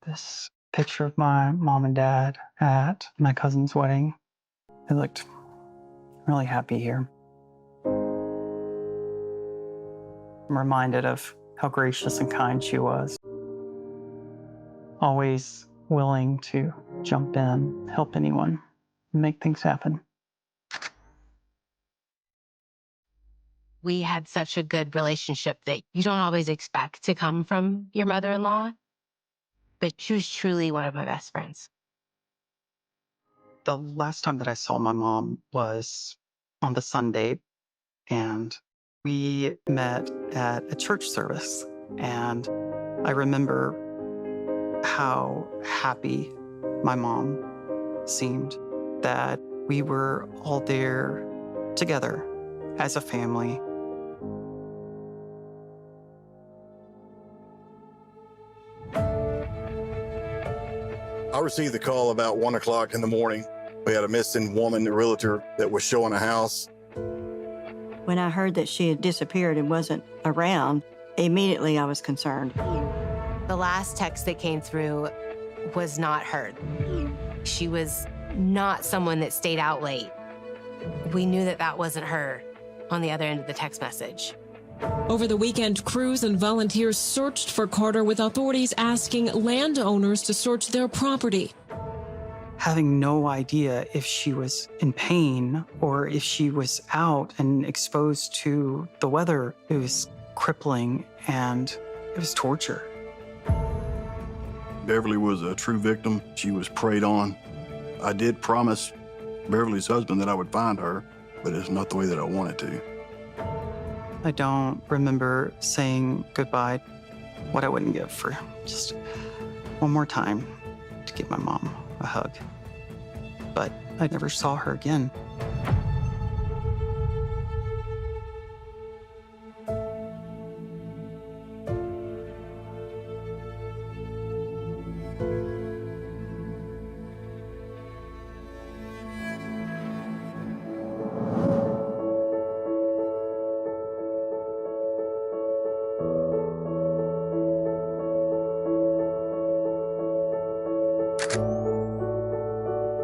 this picture of my mom and dad at my cousin's wedding. They looked really happy here. I'm reminded of how gracious and kind she was. Always willing to jump in, help anyone, and make things happen. We had such a good relationship that you don't always expect to come from your mother-in-law, but she was truly one of my best friends. The last time that I saw my mom was on the Sunday, and we met at a church service. And I remember how happy my mom seemed, that we were all there together as a family. I received the call about 1 o'clock in the morning. We had a missing woman, a realtor, that was showing a house. When I heard that she had disappeared and wasn't around, immediately I was concerned. The last text that came through was not her. She was not someone that stayed out late. We knew that that wasn't her on the other end of the text message. Over the weekend, crews and volunteers searched for Carter, with authorities asking landowners to search their property. Having no idea if she was in pain or if she was out and exposed to the weather, it was crippling and it was torture. Beverly was a true victim. She was preyed on. I did promise Beverly's husband that I would find her, but it's not the way that I wanted to. I don't remember saying goodbye, what I wouldn't give for just one more time to give my mom a hug. But I never saw her again.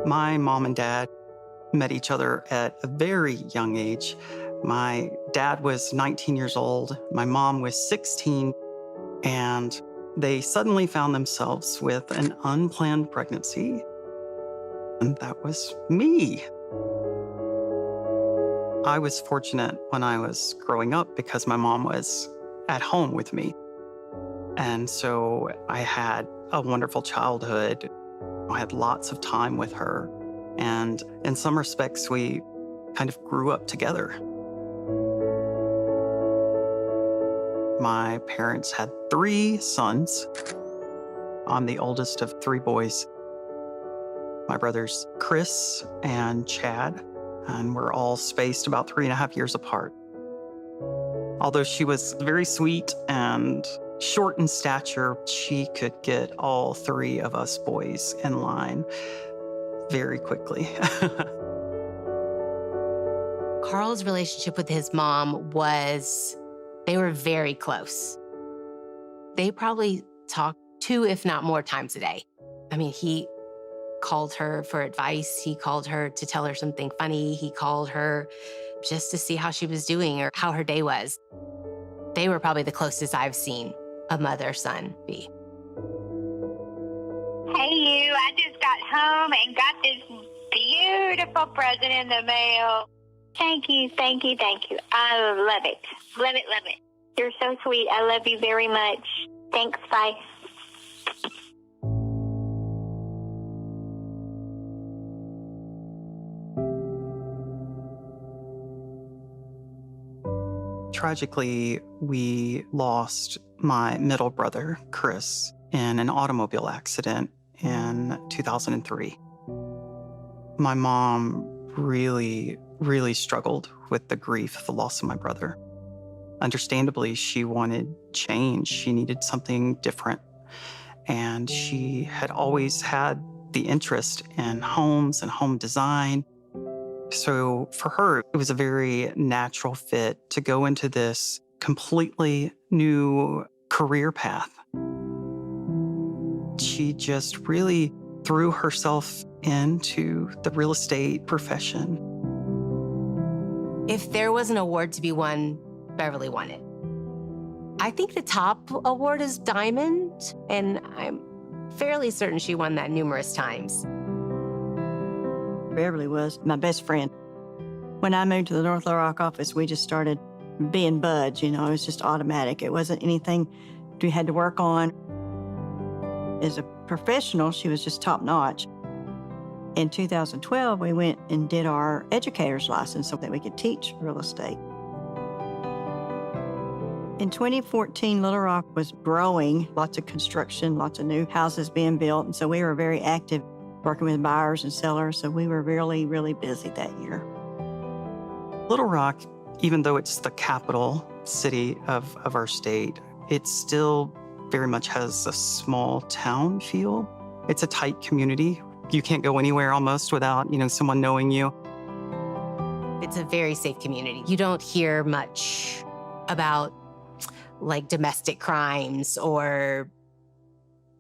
My mom and dad met each other at a very young age. My dad was 19 years old, my mom was 16, and they suddenly found themselves with an unplanned pregnancy. And that was me. I was fortunate when I was growing up because my mom was at home with me. And so I had a wonderful childhood. I had lots of time with her, and in some respects, we kind of grew up together. My parents had 3 sons. I'm the oldest of 3 boys. My brothers, Chris and Chad, and we're all spaced about 3.5 years apart. Although she was very sweet and short in stature, she could get all 3 of us boys in line very quickly. Carl's relationship with his mom they were very close. They probably talked 2, if not more times a day. I mean, he called her for advice. He called her to tell her something funny. He called her just to see how she was doing or how her day was. They were probably the closest I've seen a mother-son be. Hey, you. I just got home and got this beautiful present in the mail. Thank you, thank you, thank you. I love it. Love it, love it. You're so sweet. I love you very much. Thanks, bye. Tragically, we lost my middle brother, Chris, in an automobile accident in 2003. My mom really struggled with the grief of the loss of my brother. Understandably, she wanted change. She needed something different. And she had always had the interest in homes and home design. So for her, it was a very natural fit to go into this completely new career path. She she just really threw herself into the real estate profession. If there was an award to be won, Beverly won it. I think the top award is Diamond, and I'm fairly certain she won that numerous times. Beverly was my best friend. When I moved to the North Little Rock office, we just started being buds, you know, it was just automatic. It wasn't anything we had to work on. As a professional, she was just top notch. In 2012, we went and did our educator's license so that we could teach real estate. In 2014, Little Rock was growing, lots of construction, lots of new houses being built, and so we were very active working with buyers and sellers, so we were really, really busy that year. Little Rock, even though it's the capital city of our state, it still very much has a small town feel. It's a tight community. You can't go anywhere almost without, someone knowing you. It's a very safe community. You don't hear much about like domestic crimes or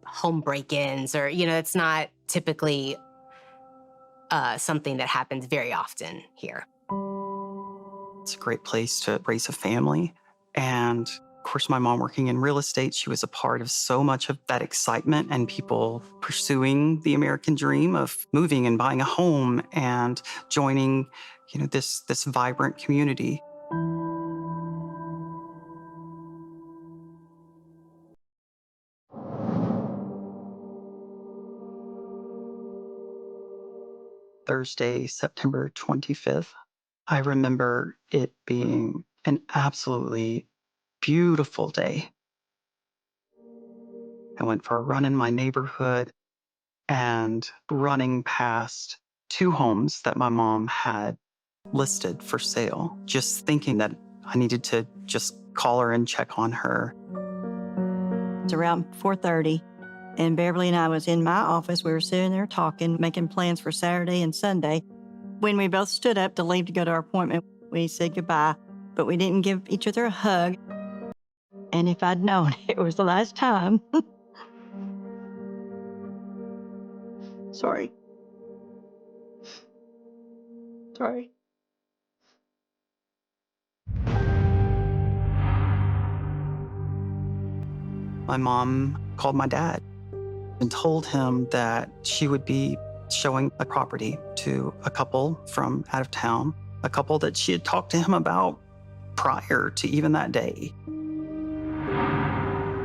home break-ins or, it's not typically something that happens very often here. It's a great place to raise a family. And of course, my mom working in real estate, she was a part of so much of that excitement and people pursuing the American dream of moving and buying a home and joining, this vibrant community. Thursday, September 25th. I remember it being an absolutely beautiful day. I went for a run in my neighborhood and running past 2 homes that my mom had listed for sale, just thinking that I needed to just call her and check on her. It's around 4:30, and Beverly and I was in my office. We were sitting there talking, making plans for Saturday and Sunday. When we both stood up to leave to go to our appointment, we said goodbye, but we didn't give each other a hug. And if I'd known it was the last time. Sorry. My mom called my dad and told him that she would be showing a property to a couple from out of town, a couple that she had talked to him about prior to even that day.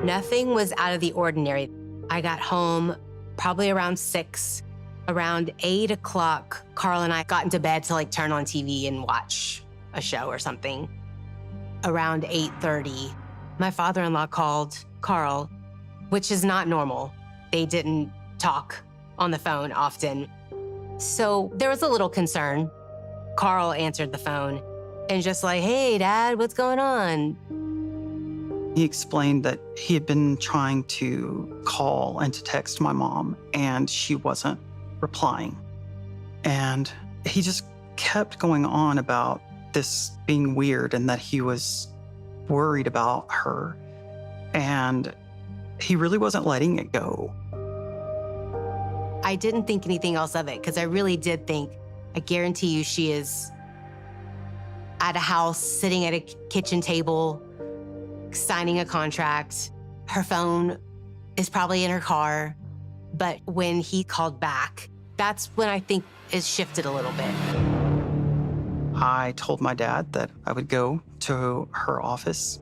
Nothing was out of the ordinary. I got home probably around 6. Around 8 o'clock, Carl and I got into bed to turn on TV and watch a show or something. Around 8:30, my father-in-law called Carl, which is not normal. They didn't talk on the phone often. So there was a little concern. Carl answered the phone and just hey, Dad, what's going on? He explained that he had been trying to call and to text my mom, and she wasn't replying. And he just kept going on about this being weird and that he was worried about her. And he really wasn't letting it go. I didn't think anything else of it because I really did think, I guarantee you she is at a house, sitting at a kitchen table, signing a contract. Her phone is probably in her car. But when he called back, that's when I think it shifted a little bit. I told my dad that I would go to her office,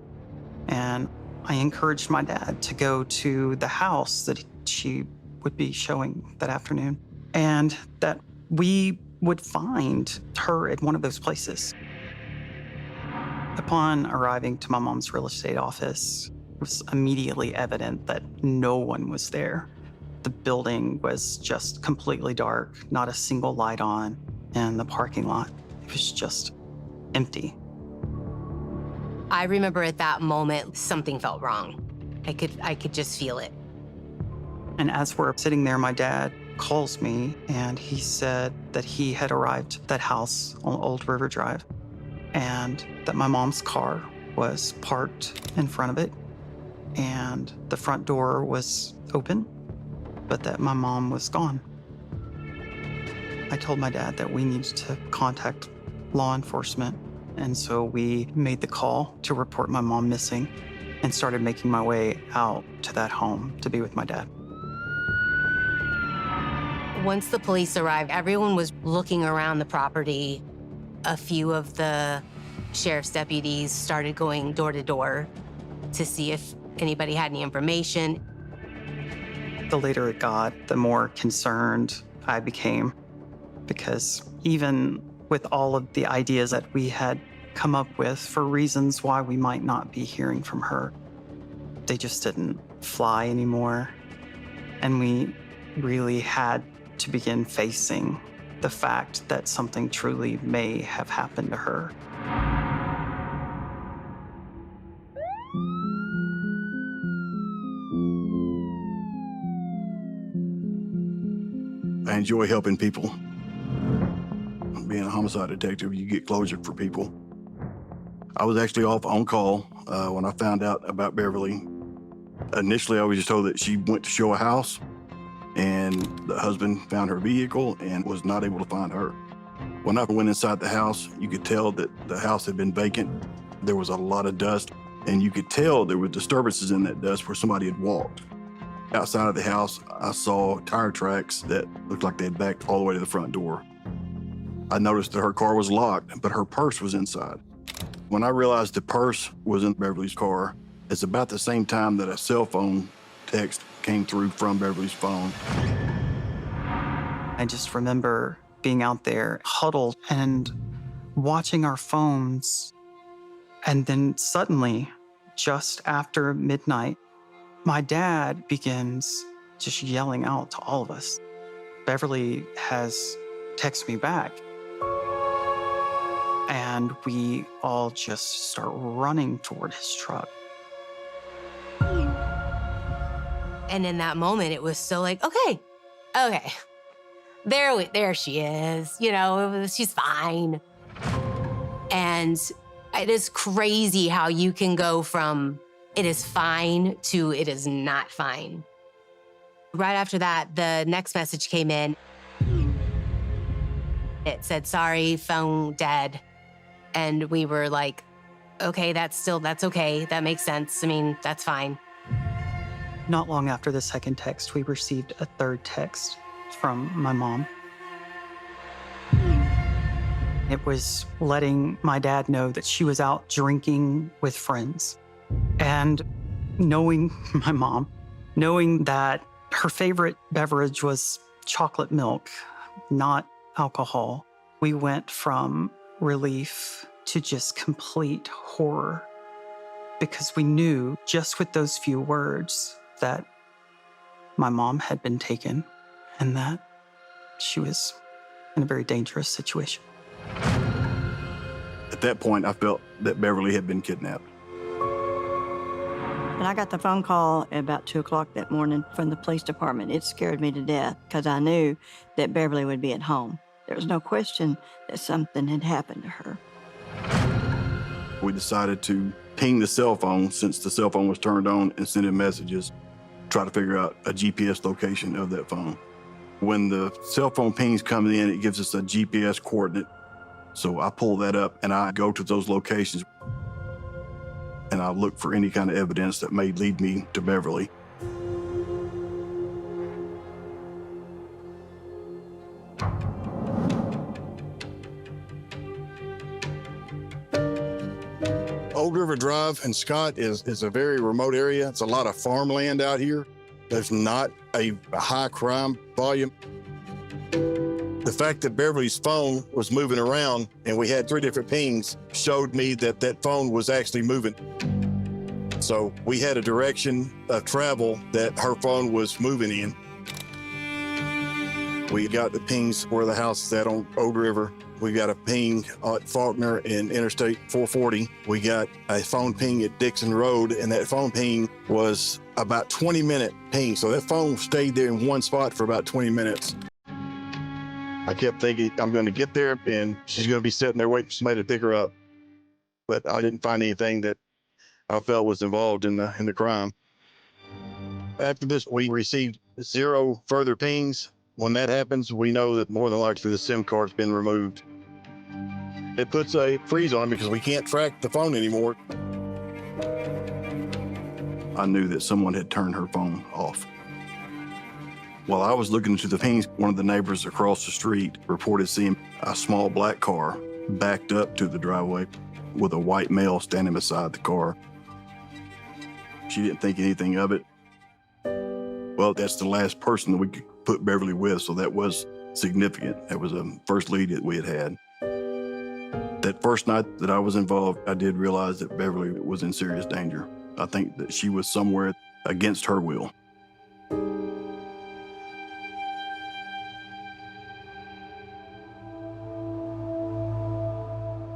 and I encouraged my dad to go to the house that she would be showing that afternoon, and that we would find her at one of those places. Upon arriving to my mom's real estate office, it was immediately evident that no one was there. The building was just completely dark, not a single light on, and the parking lot, it was just empty. I remember at that moment, something felt wrong. I could just feel it. And as we're sitting there, my dad calls me, and he said that he had arrived at that house on Old River Drive, and that my mom's car was parked in front of it, and the front door was open, but that my mom was gone. I told my dad that we needed to contact law enforcement, and so we made the call to report my mom missing and started making my way out to that home to be with my dad. Once the police arrived, everyone was looking around the property. A few of the sheriff's deputies started going door to door to see if anybody had any information. The later it got, the more concerned I became, because even with all of the ideas that we had come up with for reasons why we might not be hearing from her, they just didn't fly anymore. And we really had to begin facing the fact that something truly may have happened to her. I enjoy helping people. Being a homicide detective, you get closure for people. I was actually off on call when I found out about Beverly. Initially, I was just told that she went to show a house and the husband found her vehicle and was not able to find her. When I went inside the house, you could tell that the house had been vacant. There was a lot of dust, and you could tell there were disturbances in that dust where somebody had walked. Outside of the house, I saw tire tracks that looked like they had backed all the way to the front door. I noticed that her car was locked, but her purse was inside. When I realized the purse was in Beverly's car, it's about the same time that a cell phone text came through from Beverly's phone. I just remember being out there huddled and watching our phones. And then suddenly, just after midnight, my dad begins just yelling out to all of us, "Beverly has texted me back." And we all just start running toward his truck. And in that moment, it was so like, okay, there she is. You know, she's fine. And it is crazy how you can go from it is fine to it is not fine. Right after that, the next message came in. It said, "Sorry, phone dead." And we were like, okay, that's okay. That makes sense. I mean, that's fine. Not long after the second text, we received a third text from my mom. It was letting my dad know that she was out drinking with friends. And knowing my mom, knowing that her favorite beverage was chocolate milk, not alcohol, we went from relief to just complete horror, because we knew just with those few words that my mom had been taken and that she was in a very dangerous situation. At that point, I felt that Beverly had been kidnapped. And I got the phone call at about 2 o'clock that morning from the police department. It scared me to death because I knew that Beverly would be at home. There was no question that something had happened to her. We decided to ping the cell phone, since the cell phone was turned on, and send in messages, try to figure out a GPS location of that phone. When the cell phone pings come in, it gives us a GPS coordinate. So I pull that up and I go to those locations and I look for any kind of evidence that may lead me to Beverly. Old River Drive in Scott is a very remote area. It's a lot of farmland out here. There's not a high crime volume. The fact that Beverly's phone was moving around and we had 3 different pings showed me that that phone was actually moving. So we had a direction of travel that her phone was moving in. We got the pings where the house is at on Old River. We got a ping at Faulkner and Interstate 440. We got a phone ping at Dixon Road, and that phone ping was about 20-minute ping. So that phone stayed there in one spot for about 20 minutes. I kept thinking, I'm going to get there and she's going to be sitting there waiting for somebody to pick her up. But I didn't find anything that I felt was involved in the crime. After this, we received 0 further pings. When that happens, we know that more than likely the SIM card's been removed. It puts a freeze on because we can't track the phone anymore. I knew that someone had turned her phone off. While I was looking into the pings, one of the neighbors across the street reported seeing a small black car backed up to the driveway with a white male standing beside the car. She didn't think anything of it. Well, that's the last person that we could put Beverly with, so that was significant. That was the first lead that we had had. That first night that I was involved, I did realize that Beverly was in serious danger. I think that she was somewhere against her will.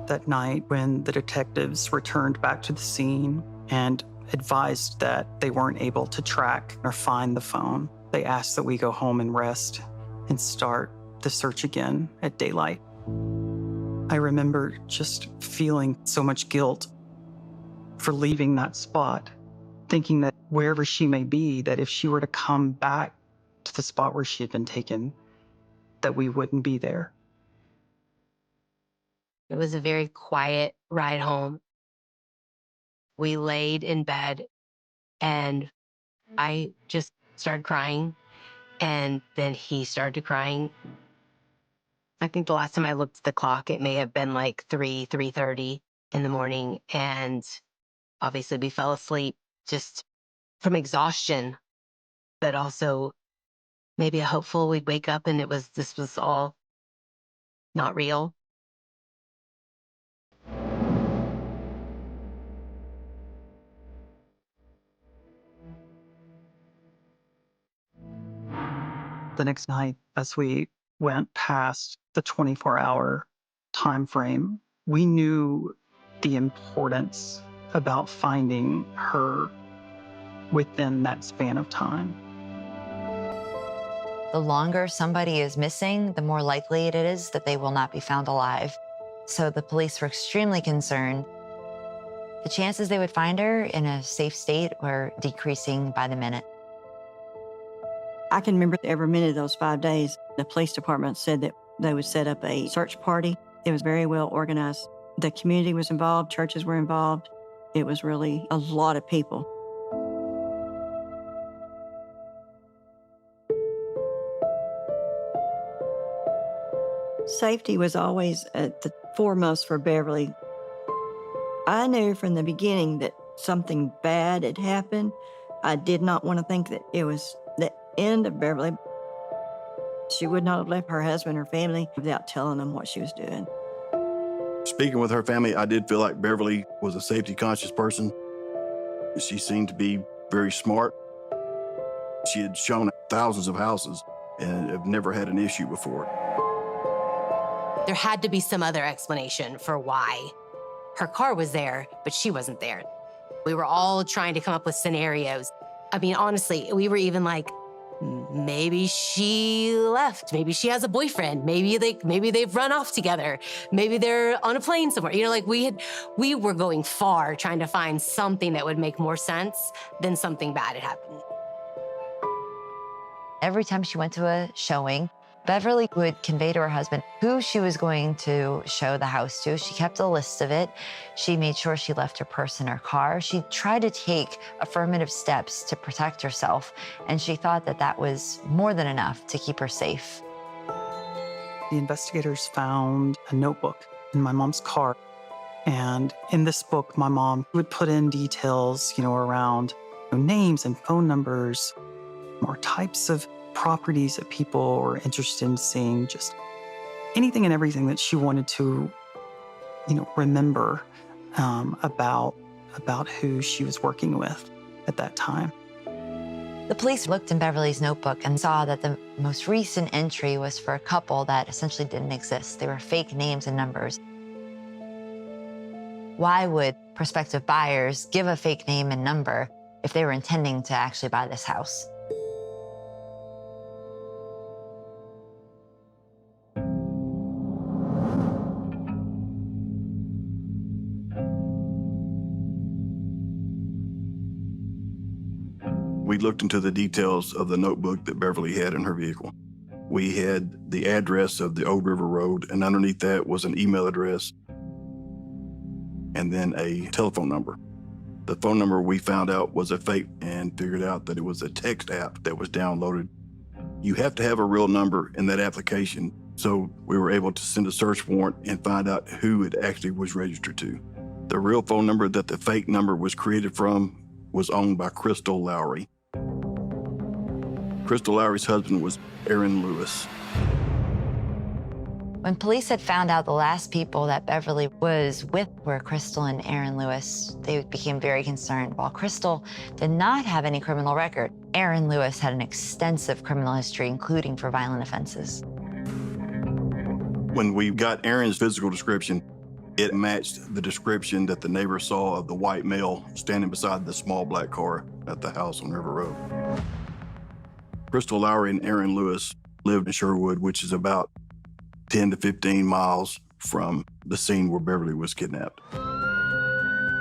That night, when the detectives returned back to the scene and advised that they weren't able to track or find the phone, they asked that we go home and rest and start the search again at daylight. I remember just feeling so much guilt for leaving that spot, thinking that wherever she may be, that if she were to come back to the spot where she had been taken, that we wouldn't be there. It was a very quiet ride home. We laid in bed and I just started crying, and then he started crying. I think the last time I looked at the clock, it may have been like 3:30 in the morning, and obviously we fell asleep just from exhaustion, but also maybe hopeful we'd wake up and this was all not real. The next night, as we went past the 24-hour time frame, we knew the importance about finding her within that span of time. The longer somebody is missing, the more likely it is that they will not be found alive. So the police were extremely concerned. The chances they would find her in a safe state were decreasing by the minute. I can remember every minute of those 5 days. The police department said that they would set up a search party. It was very well organized. The community was involved, churches were involved. It was really a lot of people. Safety was always at the foremost for Beverly. I knew from the beginning that something bad had happened. I did not want to think that it was the end of Beverly. She would not have left her husband or family without telling them what she was doing. Speaking with her family, I did feel like Beverly was a safety-conscious person. She seemed to be very smart. She had shown thousands of houses and have never had an issue before. There had to be some other explanation for why her car was there, but she wasn't there. We were all trying to come up with scenarios. I mean, honestly, we were even like, maybe she left. Maybe she has a boyfriend. Maybe they've run off together. Maybe they're on a plane somewhere. You know, like we were going far trying to find something that would make more sense than something bad had happened. Every time she went to a showing, Beverly would convey to her husband who she was going to show the house to. She kept a list of it. She made sure she left her purse in her car. She tried to take affirmative steps to protect herself, and she thought that that was more than enough to keep her safe. The investigators found a notebook in my mom's car. And in this book, my mom would put in details, around names and phone numbers, or types of properties that people were interested in seeing, just anything and everything that she wanted to, remember about who she was working with at that time. The police looked in Beverly's notebook and saw that the most recent entry was for a couple that essentially didn't exist. They were fake names and numbers. Why would prospective buyers give a fake name and number if they were intending to actually buy this house? We looked into the details of the notebook that Beverly had in her vehicle. We had the address of the Old River Road, and underneath that was an email address and then a telephone number. The phone number we found out was a fake and figured out that it was a text app that was downloaded. You have to have a real number in that application, so we were able to send a search warrant and find out who it actually was registered to. The real phone number that the fake number was created from was owned by Crystal Lowry. Crystal Lowry's husband was Aaron Lewis. When police had found out the last people that Beverly was with were Crystal and Aaron Lewis, they became very concerned. While Crystal did not have any criminal record, Aaron Lewis had an extensive criminal history, including for violent offenses. When we got Aaron's physical description, it matched the description that the neighbor saw of the white male standing beside the small black car at the house on River Road. Crystal Lowry and Aaron Lewis lived in Sherwood, which is about 10 to 15 miles from the scene where Beverly was kidnapped.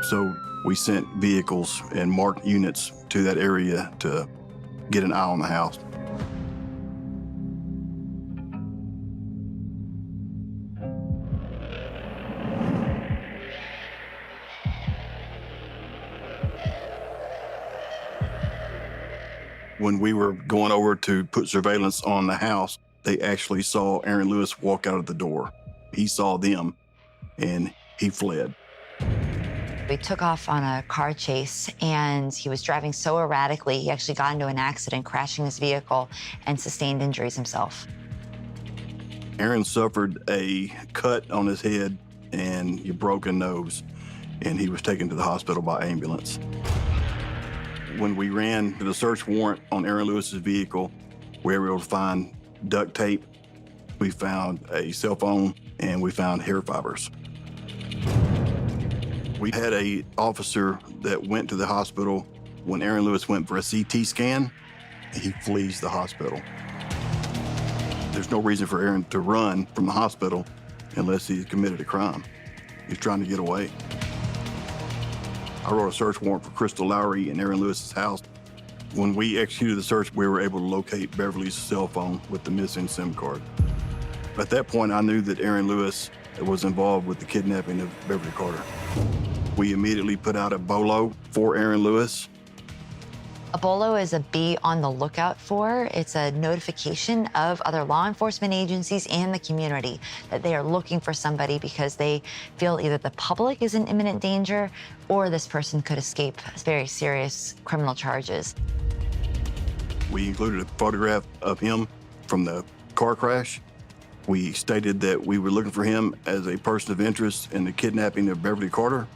So we sent vehicles and marked units to that area to get an eye on the house. When we were going over to put surveillance on the house, they actually saw Aaron Lewis walk out of the door. He saw them and he fled. We took off on a car chase and he was driving so erratically, he actually got into an accident, crashing his vehicle and sustained injuries himself. Aaron suffered a cut on his head and a broken nose, and he was taken to the hospital by ambulance. When we ran the search warrant on Aaron Lewis's vehicle, we were able to find duct tape, we found a cell phone, and we found hair fibers. We had an officer that went to the hospital when Aaron Lewis went for a CT scan. He flees the hospital. There's no reason for Aaron to run from the hospital unless he committed a crime. He's trying to get away. I wrote a search warrant for Crystal Lowry in Aaron Lewis's house. When we executed the search, we were able to locate Beverly's cell phone with the missing SIM card. At that point, I knew that Aaron Lewis was involved with the kidnapping of Beverly Carter. We immediately put out a BOLO for Aaron Lewis. A BOLO is a be on the lookout for. It's a notification of other law enforcement agencies and the community that they are looking for somebody because they feel either the public is in imminent danger or this person could escape very serious criminal charges. We included a photograph of him from the car crash. We stated that we were looking for him as a person of interest in the kidnapping of Beverly Carter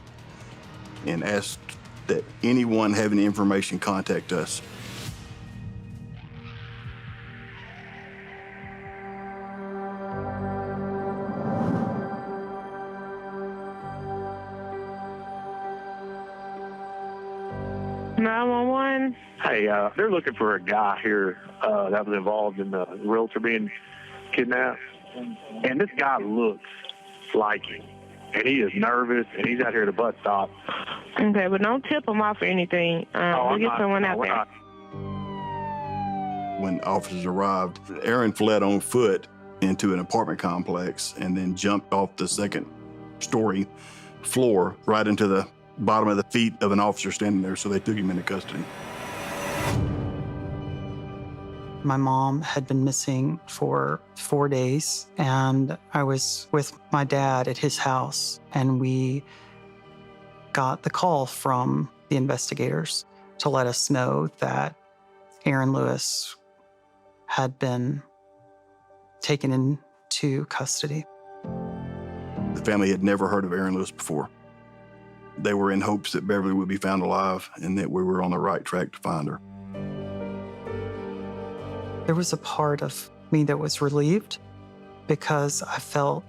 and asked that anyone have any information contact us. Hey, they're looking for a guy here that was involved in the realtor being kidnapped. And this guy looks like him. And he is nervous, and he's out here at the bus stop. Okay, but don't tip him off or anything. We'll get someone out there. When officers arrived, Aaron fled on foot into an apartment complex and then jumped off the second-story floor right into the bottom of the feet of an officer standing there, so they took him into custody. My mom had been missing for 4 days, and I was with my dad at his house, and we got the call from the investigators to let us know that Aaron Lewis had been taken into custody. The family had never heard of Aaron Lewis before. They were in hopes that Beverly would be found alive and that we were on the right track to find her. There was a part of me that was relieved because I felt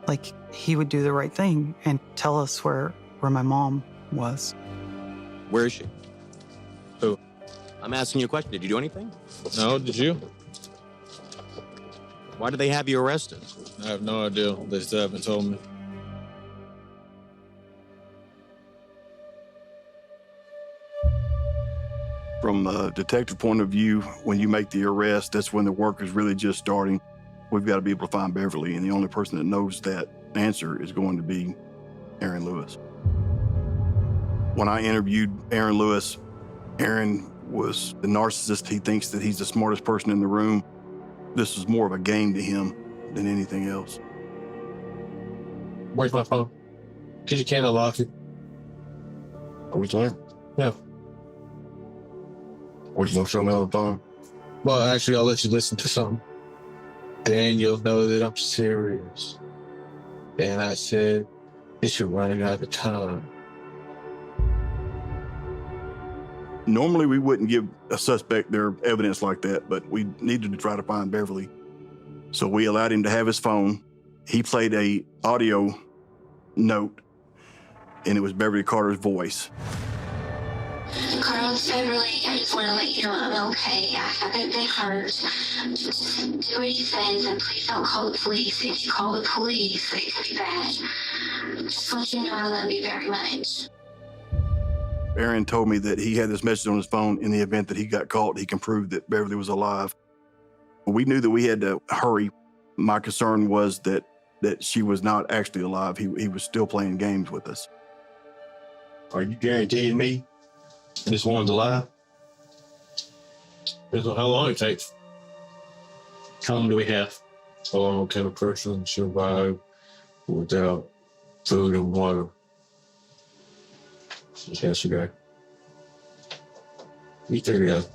like he would do the right thing and tell us where my mom was. Where is she? Who? I'm asking you a question. Did you do anything? No, did you? Why did they have you arrested? I have no idea. They still haven't told me. From From a detective point of view, when you make the arrest, that's when the work is really just starting. We've got to be able to find Beverly, and the only person that knows that answer is going to be Aaron Lewis. When I interviewed Aaron Lewis, Aaron was the narcissist. He thinks that he's the smartest person in the room. This was more of a game to him than anything else. Where's my phone? Because you can't unlock it. Are we playing? Yeah. What, you gonna show me on the phone? Well, actually, I'll let you listen to something. Then you'll know that I'm serious. And I said, it's you're running out of time. Normally, we wouldn't give a suspect their evidence like that, but we needed to try to find Beverly. So we allowed him to have his phone. He played a audio note, and it was Beverly Carter's voice. Carl, it's Beverly. I just want to let you know I'm okay. I haven't been hurt. Just do what he says, and please don't call the police. If you call the police, it could be bad. Just let you know I love you very much. Aaron told me that he had this message on his phone in the event that he got caught, he can prove that Beverly was alive. We knew that we had to hurry. My concern was that she was not actually alive. He was still playing games with us. Are you guaranteeing me this one's alive? Depends on how long it takes. How long do we have? How long can a person survive without food and water? Yes, you got. You figure it out.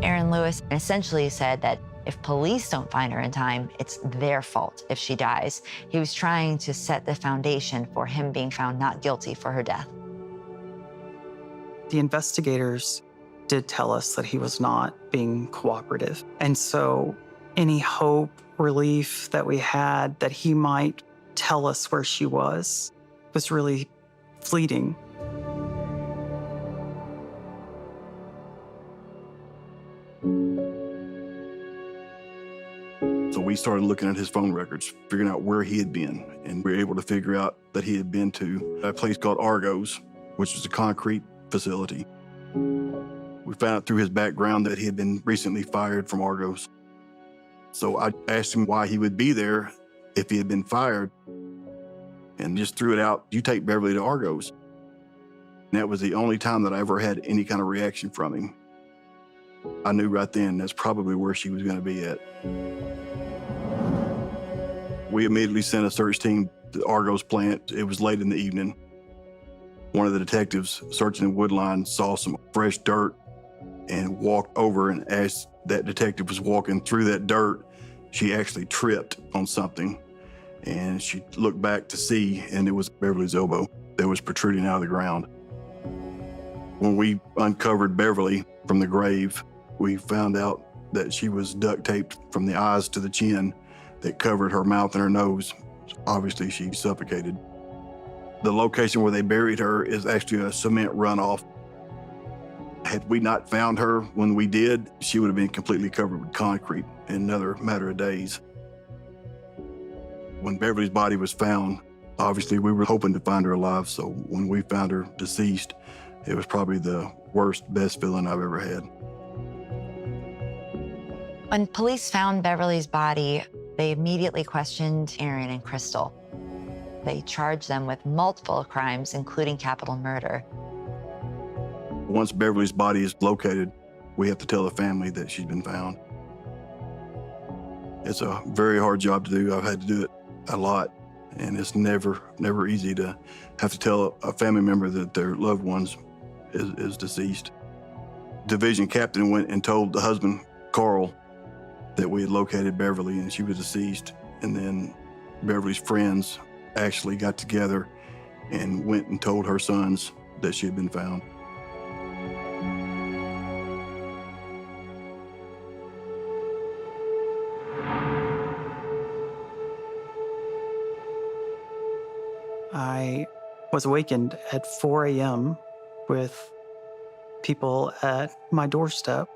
Aaron Lewis essentially said that if police don't find her in time, it's their fault if she dies. He was trying to set the foundation for him being found not guilty for her death. The investigators did tell us that he was not being cooperative. And so any hope, relief that we had that he might tell us where she was really fleeting. So we started looking at his phone records, figuring out where he had been, and we were able to figure out that he had been to a place called Argos, which was a concrete facility. We found out through his background that he had been recently fired from Argos. So I asked him why he would be there if he had been fired, and just threw it out, you take Beverly to Argos. And that was the only time that I ever had any kind of reaction from him. I knew right then that's probably where she was going to be at. We immediately sent a search team to the Argos plant. It was late in the evening. One of the detectives searching the wood line saw some fresh dirt and walked over, and as that detective was walking through that dirt, she actually tripped on something. And she looked back to see, and it was Beverly's elbow that was protruding out of the ground. When we uncovered Beverly from the grave, we found out that she was duct taped from the eyes to the chin that covered her mouth and her nose. Obviously, she suffocated. The location where they buried her is actually a cement runoff. Had we not found her when we did, she would have been completely covered with concrete in another matter of days. When Beverly's body was found, obviously we were hoping to find her alive, so when we found her deceased, it was probably the worst, best feeling I've ever had. When police found Beverly's body, they immediately questioned Aaron and Crystal. They charged them with multiple crimes, including capital murder. Once Beverly's body is located, we have to tell the family that she's been found. It's a very hard job to do. I've had to do it a lot, and it's never easy to have to tell a family member that their loved ones is deceased. Division captain went and told the husband, Carl, that we had located Beverly and she was deceased. And then Beverly's friends actually got together and went and told her sons that she had been found. I was awakened at 4 a.m. with people at my doorstep.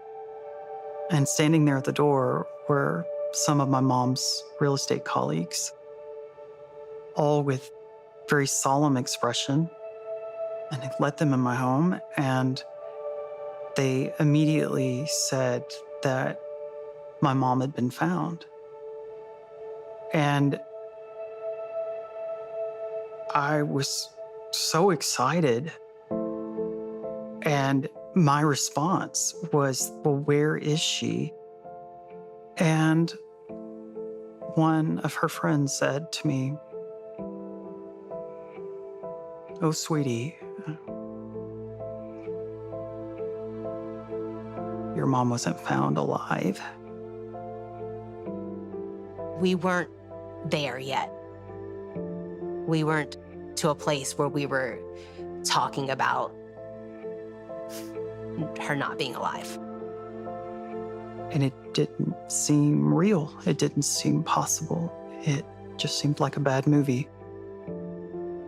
And standing there at the door were some of my mom's real estate colleagues, all with very solemn expression. And I let them in my home, and They immediately said that my mom had been found. And I was so excited. And my response was, well, where is she? And one of her friends said to me, oh, sweetie, your mom wasn't found alive. We weren't there yet. We weren't to a place where we were talking about her not being alive. And it didn't seem real. It didn't seem possible. It just seemed like a bad movie.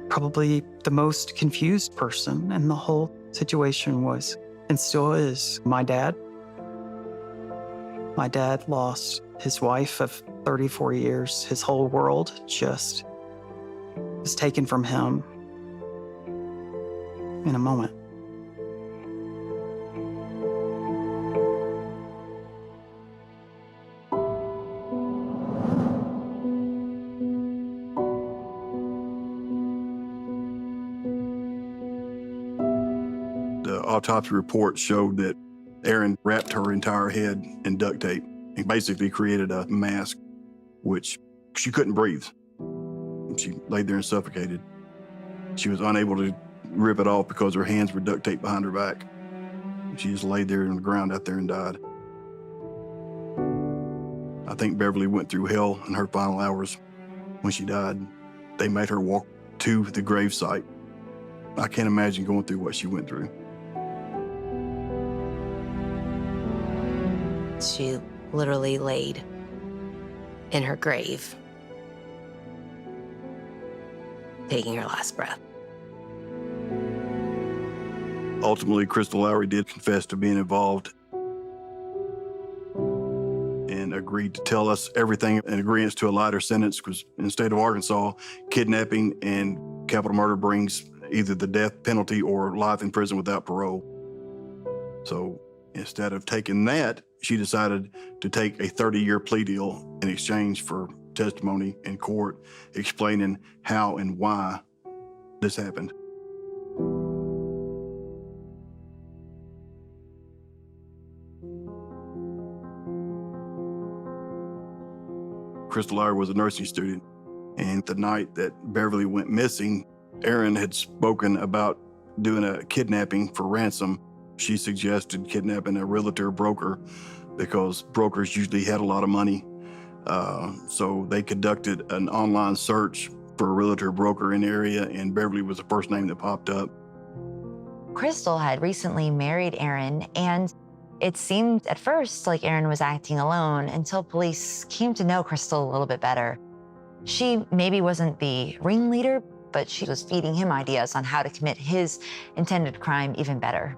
Probably the most confused person in the whole situation was, and still is, my dad. My dad lost his wife of 34 years. His whole world just was taken from him in a moment. The autopsy report showed that Erin wrapped her entire head in duct tape and basically created a mask, which she couldn't breathe. She laid there and suffocated. She was unable to rip it off because her hands were duct taped behind her back. She just laid there on the ground out there and died. I think Beverly went through hell in her final hours when she died. They made her walk to the gravesite. I can't imagine going through what she went through. She literally laid in her grave, taking her last breath. Ultimately, Crystal Lowry did confess to being involved and agreed to tell us everything in agreement to a lighter sentence, because in the state of Arkansas, kidnapping and capital murder brings either the death penalty or life in prison without parole. So instead of taking that, she decided to take a 30-year plea deal in exchange for testimony in court explaining how and why this happened. Crystal Lowry was a nursing student, and the night that Beverly went missing, Erin had spoken about doing a kidnapping for ransom. She suggested kidnapping a realtor broker because brokers usually had a lot of money. So they conducted an online search for a realtor broker in the area, and Beverly was the first name that popped up. Crystal had recently married Erin, and it seemed at first like Erin was acting alone until police came to know Crystal a little bit better. She maybe wasn't the ringleader, but she was feeding him ideas on how to commit his intended crime even better.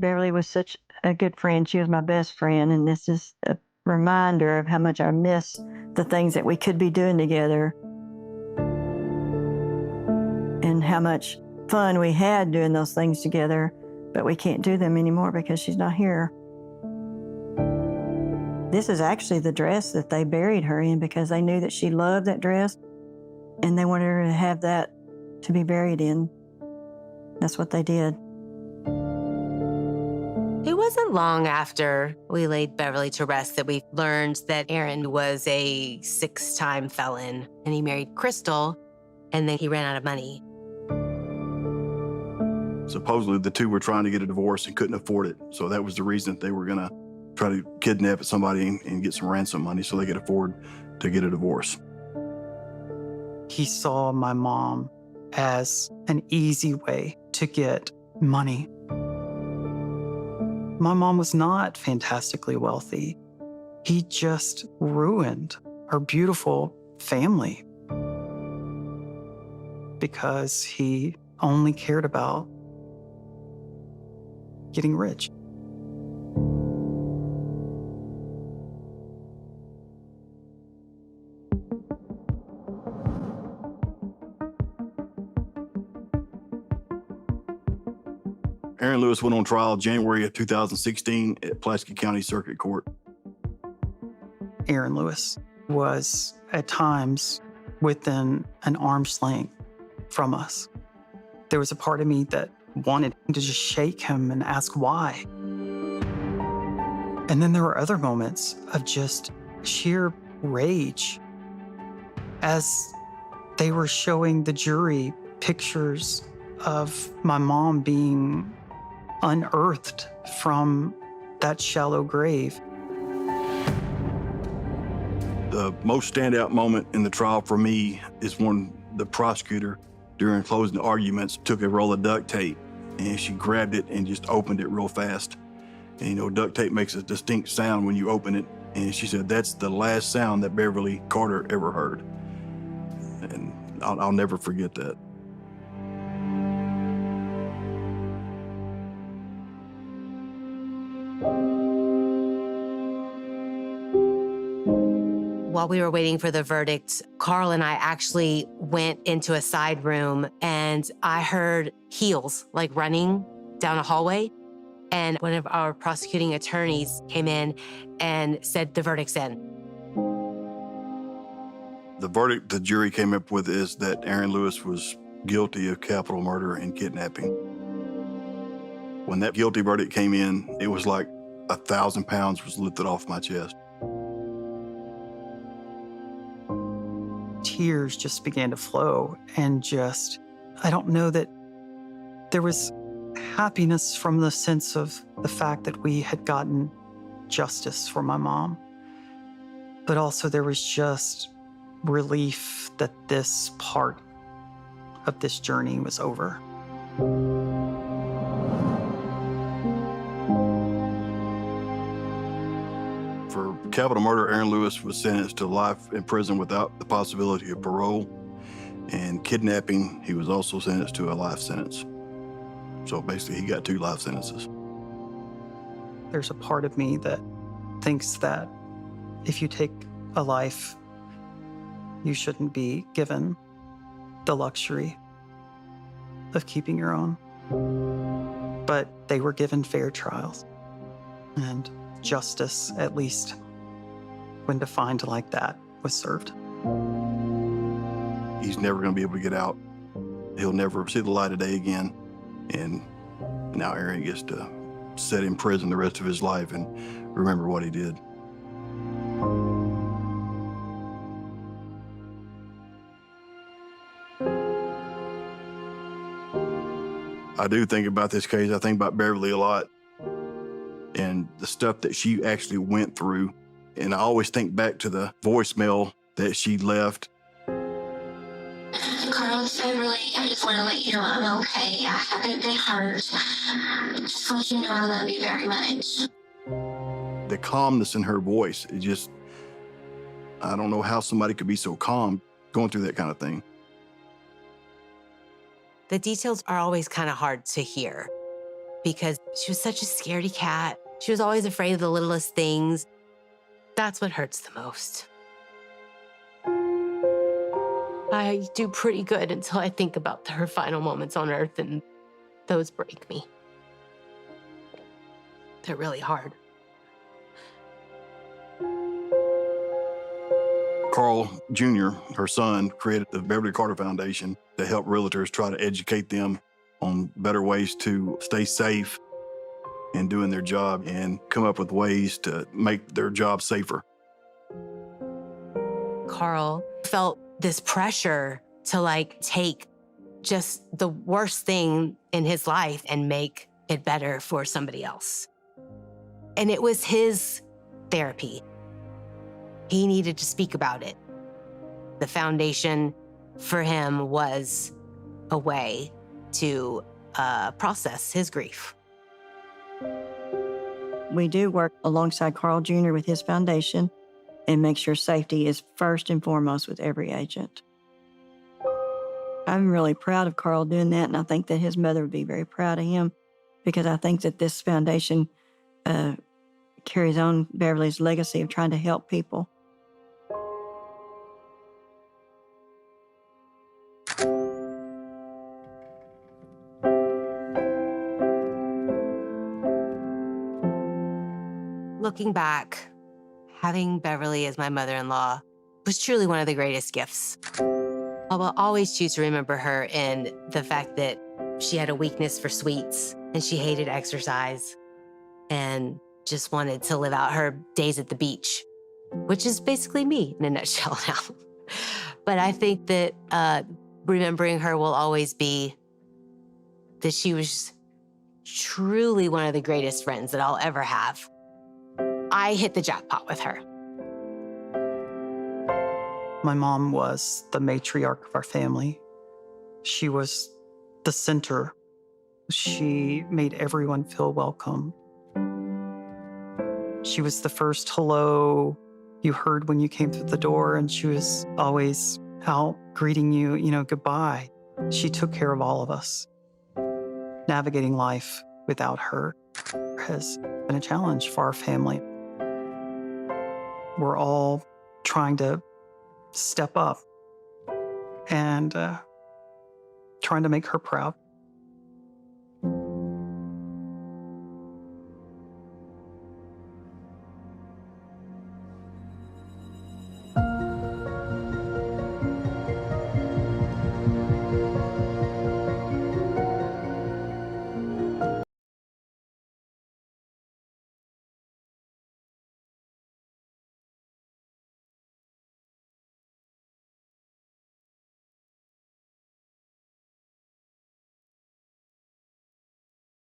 Beverly was such a good friend. She was my best friend, and this is a reminder of how much I miss the things that we could be doing together and how much fun we had doing those things together, but we can't do them anymore because she's not here. This is actually the dress that they buried her in because they knew that she loved that dress and they wanted her to have that to be buried in. That's what they did. It wasn't long after we laid Beverly to rest that we learned that Aaron was a 6-time felon and he married Crystal and then he ran out of money. Supposedly the two were trying to get a divorce and couldn't afford it. So that was the reason that they were gonna try to kidnap somebody and get some ransom money so they could afford to get a divorce. He saw my mom as an easy way to get money. My mom was not fantastically wealthy. He just ruined our beautiful family because he only cared about getting rich. Aaron Lewis went on trial January of 2016 at Pulaski County Circuit Court. Aaron Lewis was at times within an arm's length from us. There was a part of me that wanted to just shake him and ask why. And then there were other moments of just sheer rage as they were showing the jury pictures of my mom being unearthed from that shallow grave. The most standout moment in the trial for me is when the prosecutor, during closing arguments, took a roll of duct tape and she grabbed it and just opened it real fast. And you know, duct tape makes a distinct sound when you open it. And she said, that's the last sound that Beverly Carter ever heard. And I'll never forget that. While we were waiting for the verdict, Carl and I actually went into a side room and I heard heels like running down a hallway. And one of our prosecuting attorneys came in and said the verdict's in. The verdict the jury came up with is that Aaron Lewis was guilty of capital murder and kidnapping. When that guilty verdict came in, it was like 1,000 pounds was lifted off my chest. Tears just began to flow and just, I don't know that there was happiness from the sense of the fact that we had gotten justice for my mom, but also there was just relief that this part of this journey was over. For capital murder, Aaron Lewis was sentenced to life in prison without the possibility of parole. And kidnapping, he was also sentenced to a life sentence. So basically, he got 2 life sentences. There's a part of me that thinks that if you take a life, you shouldn't be given the luxury of keeping your own. But they were given fair trials, and justice, at least when defined like that, was served. He's never going to be able to get out. He'll never see the light of day again. And now Aaron gets to sit in prison the rest of his life and remember what he did. I do think about this case. I think about Beverly a lot and the stuff that she actually went through. And I always think back to the voicemail that she left. Carl, Beverly, I just want to let you know I'm okay. I haven't been hurt. Just want you to know I love you very much. The calmness in her voice, it just, I don't know how somebody could be so calm going through that kind of thing. The details are always kind of hard to hear because she was such a scaredy cat. She was always afraid of the littlest things. That's what hurts the most. I do pretty good until I think about her final moments on Earth, and those break me. They're really hard. Carl Jr., her son, created the Beverly Carter Foundation to help realtors try to educate them on better ways to stay safe in doing their job and come up with ways to make their job safer. Carl felt this pressure to take just the worst thing in his life and make it better for somebody else. And it was his therapy. He needed to speak about it. The foundation for him was a way to process his grief. We do work alongside Carl Jr. with his foundation and make sure safety is first and foremost with every agent. I'm really proud of Carl doing that, and I think that his mother would be very proud of him, because I think that this foundation carries on Beverly's legacy of trying to help people. Looking back, having Beverly as my mother-in-law was truly one of the greatest gifts. I will always choose to remember her in the fact that she had a weakness for sweets and she hated exercise and just wanted to live out her days at the beach, which is basically me in a nutshell now. But I think that remembering her will always be that she was truly one of the greatest friends that I'll ever have. I hit the jackpot with her. My mom was the matriarch of our family. She was the center. She made everyone feel welcome. She was the first hello you heard when you came through the door, and she was always out greeting you, goodbye. She took care of all of us. Navigating life without her has been a challenge for our family. We're all trying to step up and trying to make her proud.